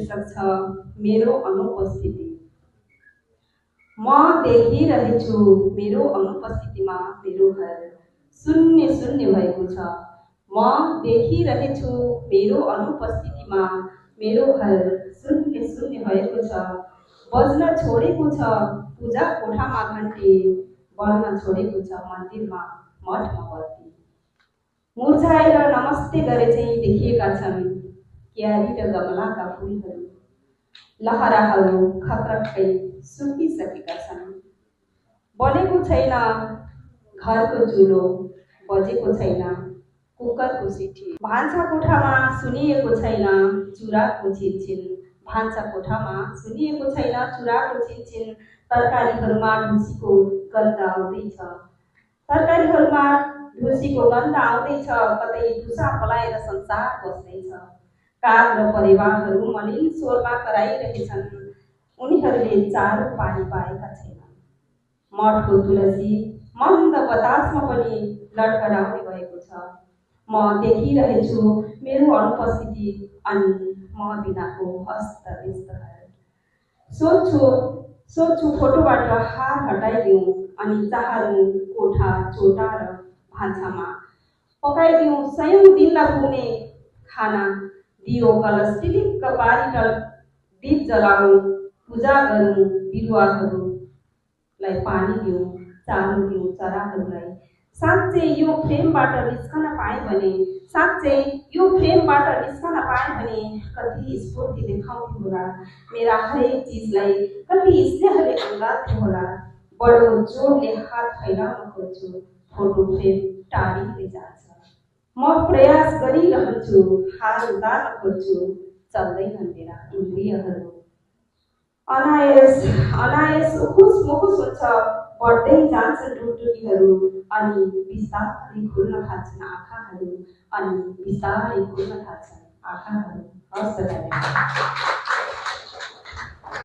शीर्षक छ मेरो अनुपस्थिति। म देखिरहेछु मेरो अनुपस्थितिमा मेरो घर शून्य शून्य भएको छ। म देखिरहेछु मेरो अनुपस्थितिमा मेरो घर शून्य शून्य भएको छ। बज्न छोडेको छ पूजा कोठामा घन्टी, बढ्न छोडेको छ मन्दिरमा मठमा बत्ती। मुर्झाएर नमस्ते गरे चाहिँ देखिएका छन् क्यारी र गमलाका फुलहरू। लहराहरू खक्रक्कै सुकिसकेका छन्। बलेको छैन घरको चुलो, बजेको छैन कुकरको सिटी। भान्सा कोठामा सुनिएको छैन चुराको छिनछिन। भान्सा कोठामा सुनिएको छैन चुराको छिनछिन। तरकारीहरूमा ढुसीको गन्ध आउँदैछ। तरकारीहरूमा ढुसीको गन्ध आउँदैछ। कतै टुसा पलाएर संसार बस्दैछ। काग र परेवाहरू मलिन स्वरमा कराइरहेछन्। उनीहरूले चारो पानी पाएका छैनन्। मठको तुलसी मन्द बतासमा पनि लडखडाउने भएको छ। म देखिरहेछु मेरो अनुपस्थिति अनि म बिनाको अस्तव्यस्त घर। सोच्छु फोटोबाट हार हटाइदिउँ अनि चाहरौँ कोठा चोटा र भान्सामा पकाइदिउँ सयौं दिनलाई पुग्ने खाना। दियो कलश टिलिक्क पारी दीप जलाउँ, पूजा गरौँ बिरुवाहरूलाई पानी दिउँ, चारो दिउँ चराहरूलाई। साँच्चै यो फ्रेमबाट निस्कन पाएँ भने, साँच्चै यो फ्रेमबाट निस्कन पाएँ भने कति स्फूर्ति देखाउँथे होला। मेरा हरेक चिजलाई कति स्नेहले अँगाल्थे होला। बडो जोडले हात फैलाउन खोज्छु, फोटो फ्रेम टाढिँदै जान्छ। म प्रयास गरिरहन्छु, हार उतार्न खोज्छु, चल्दैनन् मेरा इन्द्रियहरू। अनायस उखुस मुखुस हुन्छ, बढ्दै जान्छन् ढुकढुकीहरू अनि बिस्तारै खुल्न थाल्छन् आँखाहरू, अनि बिस्तारै खुल्न थाल्छन् आँखाहरू। हस् त।